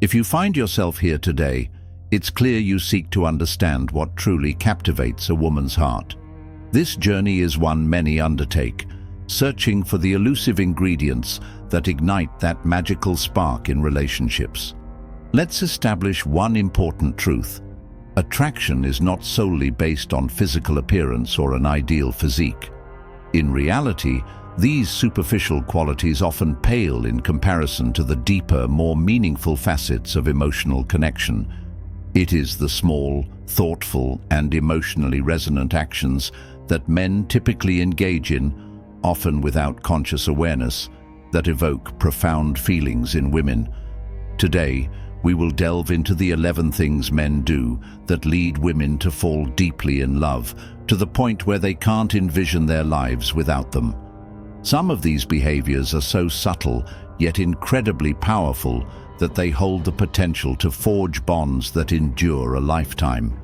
If you find yourself here today, it's clear you seek to understand what truly captivates a woman's heart. This journey is one many undertake, searching for the elusive ingredients that ignite that magical spark in relationships. Let's establish one important truth. Attraction is not solely based on physical appearance or an ideal physique. In reality, these superficial qualities often pale in comparison to the deeper, more meaningful facets of emotional connection. It is the small, thoughtful, and emotionally resonant actions that men typically engage in, often without conscious awareness, that evoke profound feelings in women. Today, we will delve into the 11 things men do that lead women to fall deeply in love, to the point where they can't envision their lives without them. Some of these behaviors are so subtle, yet incredibly powerful, that they hold the potential to forge bonds that endure a lifetime.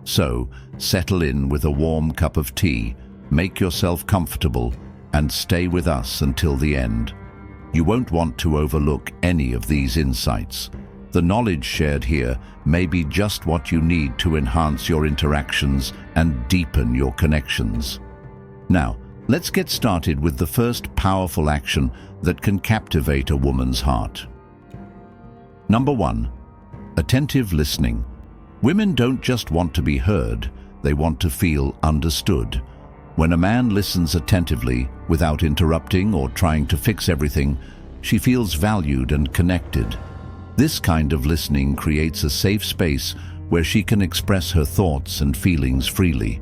So, settle in with a warm cup of tea, make yourself comfortable, and stay with us until the end. You won't want to overlook any of these insights. The knowledge shared here may be just what you need to enhance your interactions and deepen your connections. Now, let's get started with the first powerful action that can captivate a woman's heart. Number 1. Attentive listening. Women don't just want to be heard, they want to feel understood. When a man listens attentively, without interrupting or trying to fix everything, she feels valued and connected. This kind of listening creates a safe space where she can express her thoughts and feelings freely.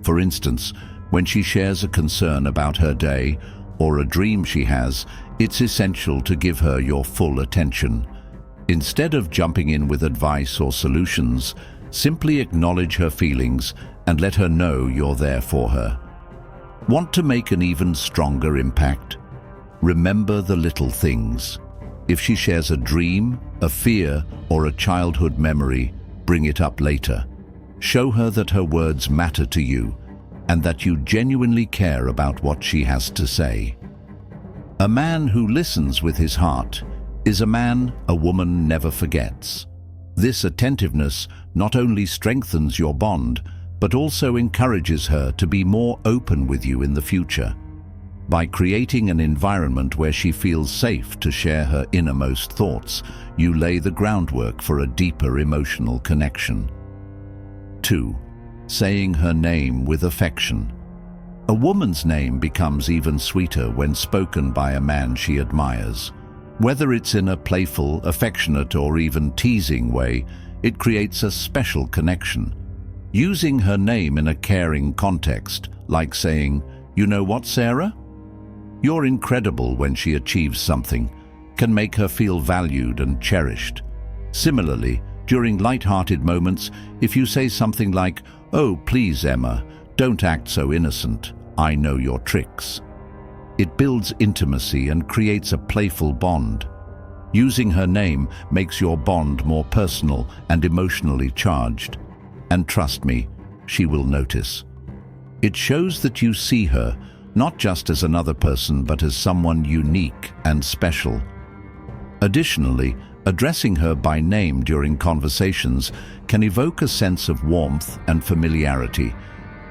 For instance, when she shares a concern about her day or a dream she has, it's essential to give her your full attention. Instead of jumping in with advice or solutions, simply acknowledge her feelings and let her know you're there for her. Want to make an even stronger impact? Remember the little things. If she shares a dream, a fear, or a childhood memory, bring it up later. Show her that her words matter to you and that you genuinely care about what she has to say. A man who listens with his heart is a man a woman never forgets. This attentiveness not only strengthens your bond, but also encourages her to be more open with you in the future. By creating an environment where she feels safe to share her innermost thoughts, you lay the groundwork for a deeper emotional connection. 2. Saying her name with affection. A woman's name becomes even sweeter when spoken by a man she admires. Whether it's in a playful, affectionate, or even teasing way, it creates a special connection. Using her name in a caring context, like saying, "You know what, Sarah? You're incredible," when she achieves something, can make her feel valued and cherished. Similarly, during light-hearted moments, if you say something like, "Oh, please, Emma, don't act so innocent. I know your tricks." It builds intimacy and creates a playful bond. Using her name makes your bond more personal and emotionally charged. And trust me, she will notice. It shows that you see her not just as another person, but as someone unique and special. Additionally, addressing her by name during conversations can evoke a sense of warmth and familiarity,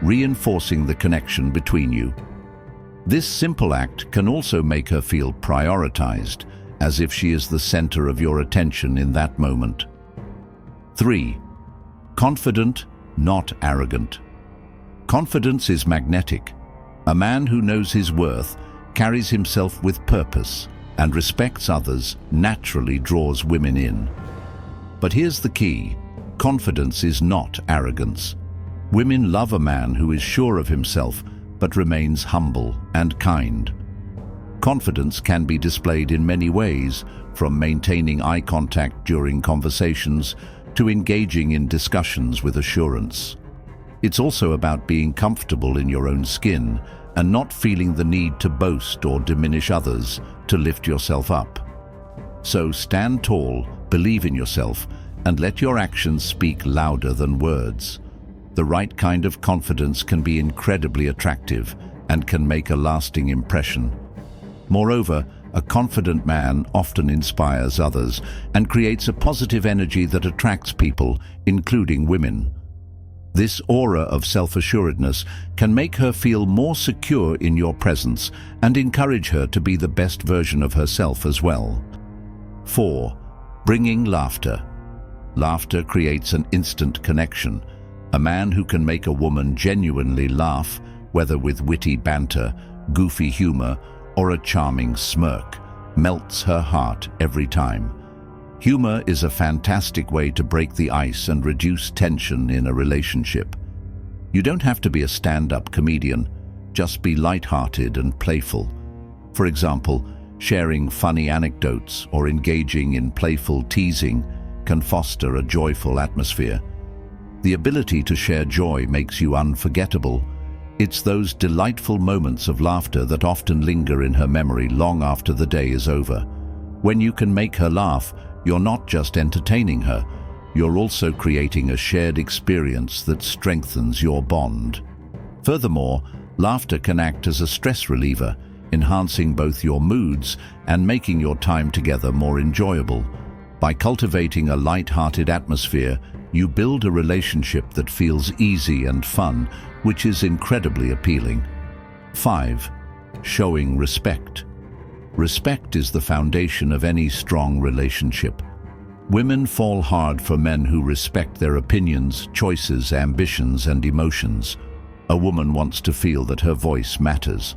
reinforcing the connection between you. This simple act can also make her feel prioritized, as if she is the center of your attention in that moment. 3. Confident, not arrogant. Confidence is magnetic. A man who knows his worth, carries himself with purpose, and respects others naturally draws women in. But here's the key: confidence is not arrogance. Women love a man who is sure of himself but remains humble and kind. Confidence can be displayed in many ways, from maintaining eye contact during conversations to engaging in discussions with assurance. It's also about being comfortable in your own skin and not feeling the need to boast or diminish others to lift yourself up. So stand tall, believe in yourself, and let your actions speak louder than words. The right kind of confidence can be incredibly attractive and can make a lasting impression. Moreover, A confident man often inspires others and creates a positive energy that attracts people, including women. This aura of self-assuredness can make her feel more secure in your presence and encourage her to be the best version of herself as well. 4. Bringing laughter. Laughter creates an instant connection. A man who can make a woman genuinely laugh, whether with witty banter, goofy humor, or a charming smirk, melts her heart every time. Humor is a fantastic way to break the ice and reduce tension in a relationship. You don't have to be a stand-up comedian, just be light-hearted and playful. For example, sharing funny anecdotes or engaging in playful teasing can foster a joyful atmosphere. The ability to share joy makes you unforgettable. It's those delightful moments of laughter that often linger in her memory long after the day is over. When you can make her laugh, you're not just entertaining her, you're also creating a shared experience that strengthens your bond. Furthermore, laughter can act as a stress reliever, enhancing both your moods and making your time together more enjoyable. By cultivating a light-hearted atmosphere, you build a relationship that feels easy and fun, which is incredibly appealing. 5. Showing respect. Respect is the foundation of any strong relationship. Women fall hard for men who respect their opinions, choices, ambitions, and emotions. A woman wants to feel that her voice matters.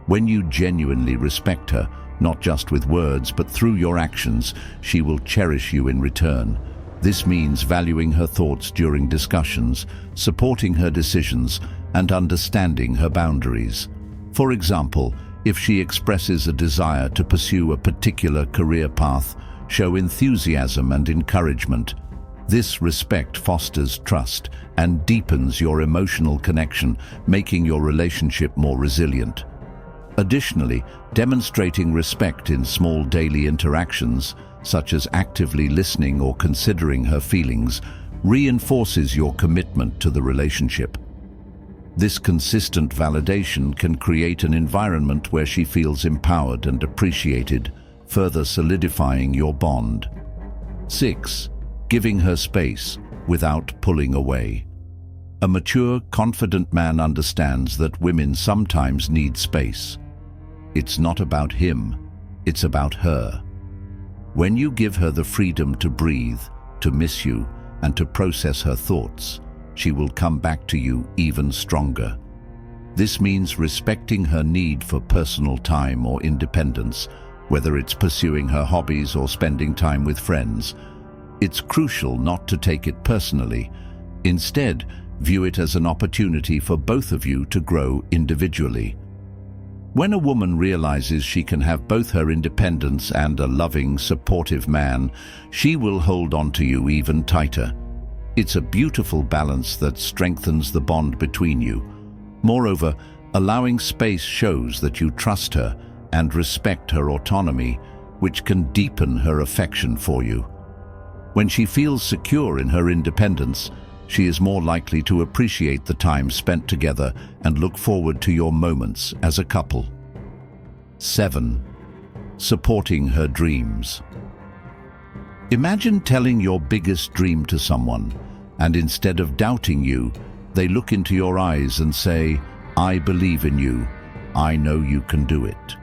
When you genuinely respect her, not just with words but through your actions, she will cherish you in return. This means valuing her thoughts during discussions, supporting her decisions, and understanding her boundaries. For example, if she expresses a desire to pursue a particular career path, show enthusiasm and encouragement. This respect fosters trust and deepens your emotional connection, making your relationship more resilient. Additionally, demonstrating respect in small daily interactions, such as actively listening or considering her feelings, reinforces your commitment to the relationship. This consistent validation can create an environment where she feels empowered and appreciated, further solidifying your bond. 6. Giving her space without pulling away. A mature, confident man understands that women sometimes need space. It's not about him, it's about her. When you give her the freedom to breathe, to miss you, and to process her thoughts, she will come back to you even stronger. This means respecting her need for personal time or independence, whether it's pursuing her hobbies or spending time with friends. It's crucial not to take it personally. Instead, view it as an opportunity for both of you to grow individually. When a woman realizes she can have both her independence and a loving, supportive man, she will hold on to you even tighter. It's a beautiful balance that strengthens the bond between you. Moreover, allowing space shows that you trust her and respect her autonomy, which can deepen her affection for you. When she feels secure in her independence, she is more likely to appreciate the time spent together and look forward to your moments as a couple. 7. Supporting her dreams. Imagine telling your biggest dream to someone, and instead of doubting you, they look into your eyes and say, "I believe in you. I know you can do it."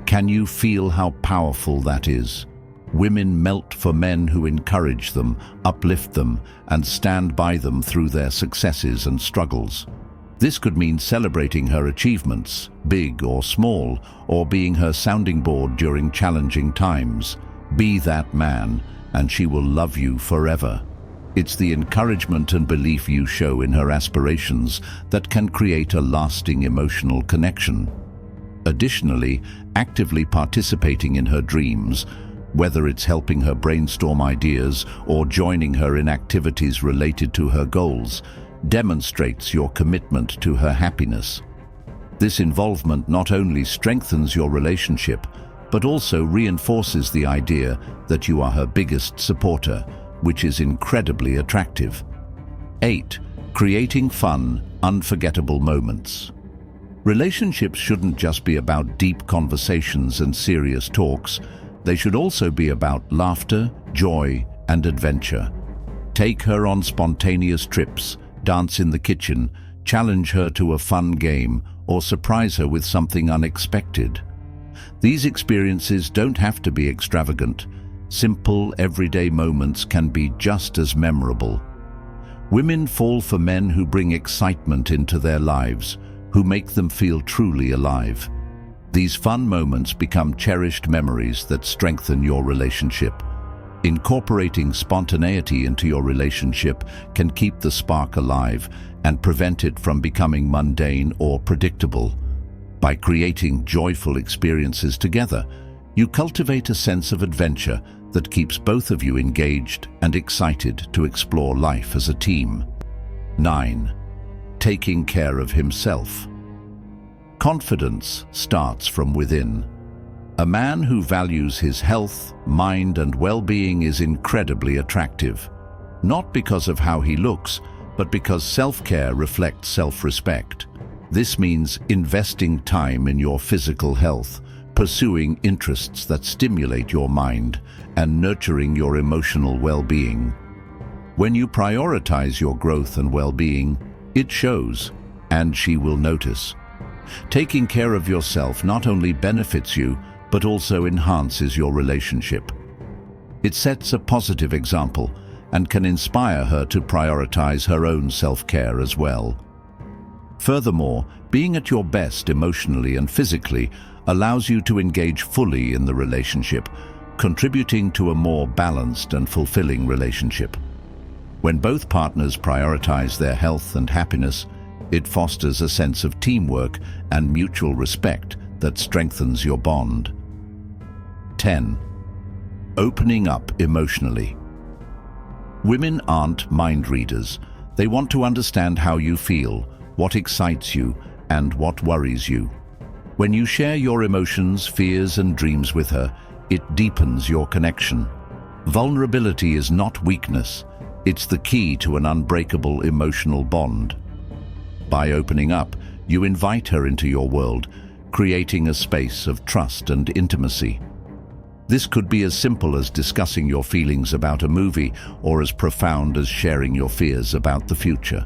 Can you feel how powerful that is? Women melt for men who encourage them, uplift them, and stand by them through their successes and struggles. This could mean celebrating her achievements, big or small, or being her sounding board during challenging times. Be that man, and she will love you forever. It's the encouragement and belief you show in her aspirations that can create a lasting emotional connection. Additionally, actively participating in her dreams, whether it's helping her brainstorm ideas or joining her in activities related to her goals, demonstrates your commitment to her happiness. This involvement not only strengthens your relationship, but also reinforces the idea that you are her biggest supporter, which is incredibly attractive. 8. Creating fun, unforgettable moments. Relationships shouldn't just be about deep conversations and serious talks. They should also be about laughter, joy, and adventure. Take her on spontaneous trips, dance in the kitchen, challenge her to a fun game, or surprise her with something unexpected. These experiences don't have to be extravagant. Simple, everyday moments can be just as memorable. Women fall for men who bring excitement into their lives, who make them feel truly alive. These fun moments become cherished memories that strengthen your relationship. Incorporating spontaneity into your relationship can keep the spark alive and prevent it from becoming mundane or predictable. By creating joyful experiences together, you cultivate a sense of adventure that keeps both of you engaged and excited to explore life as a team. 9. Taking care of himself. Confidence starts from within. A man who values his health, mind, and well-being is incredibly attractive. Not because of how he looks, but because self-care reflects self-respect. This means investing time in your physical health, pursuing interests that stimulate your mind, and nurturing your emotional well-being. When you prioritize your growth and well-being, it shows, and she will notice. Taking care of yourself not only benefits you, but also enhances your relationship. It sets a positive example and can inspire her to prioritize her own self-care as well. Furthermore, being at your best emotionally and physically allows you to engage fully in the relationship, contributing to a more balanced and fulfilling relationship. When both partners prioritize their health and happiness, it fosters a sense of teamwork and mutual respect that strengthens your bond. 10. Opening up emotionally. Women aren't mind readers. They want to understand how you feel, what excites you, and what worries you. When you share your emotions, fears, and dreams with her, it deepens your connection. Vulnerability is not weakness. It's the key to an unbreakable emotional bond. By opening up, you invite her into your world, creating a space of trust and intimacy. This could be as simple as discussing your feelings about a movie or as profound as sharing your fears about the future.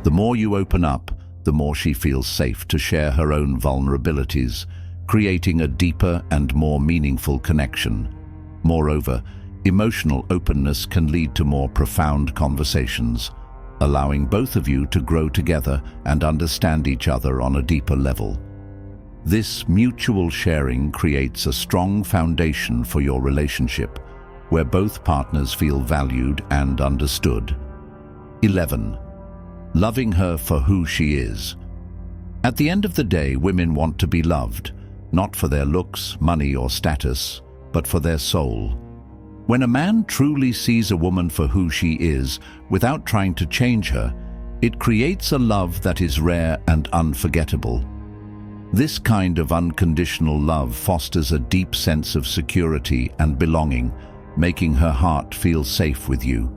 The more you open up, the more she feels safe to share her own vulnerabilities, creating a deeper and more meaningful connection. Moreover, emotional openness can lead to more profound conversations, allowing both of you to grow together and understand each other on a deeper level. This mutual sharing creates a strong foundation for your relationship, where both partners feel valued and understood. 11. Loving her for who she is. At the end of the day, women want to be loved, not for their looks, money, or status, but for their soul. When a man truly sees a woman for who she is, without trying to change her, it creates a love that is rare and unforgettable. This kind of unconditional love fosters a deep sense of security and belonging, making her heart feel safe with you.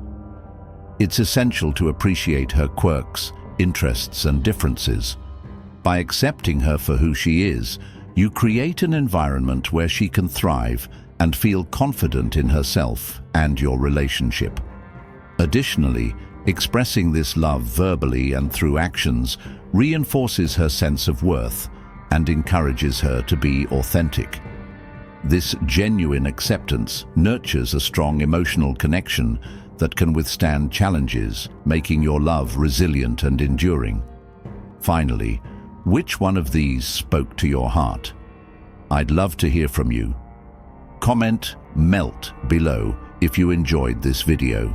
It's essential to appreciate her quirks, interests, and differences. By accepting her for who she is, you create an environment where she can thrive and feel confident in herself and your relationship. Additionally, expressing this love verbally and through actions reinforces her sense of worth and encourages her to be authentic. This genuine acceptance nurtures a strong emotional connection that can withstand challenges, making your love resilient and enduring. Finally, which one of these spoke to your heart? I'd love to hear from you. Comment "Melt" below if you enjoyed this video.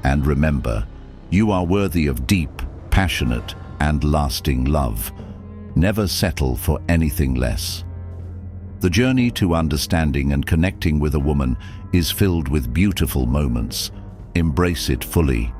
And remember, you are worthy of deep, passionate, and lasting love. Never settle for anything less. The journey to understanding and connecting with a woman is filled with beautiful moments. Embrace it fully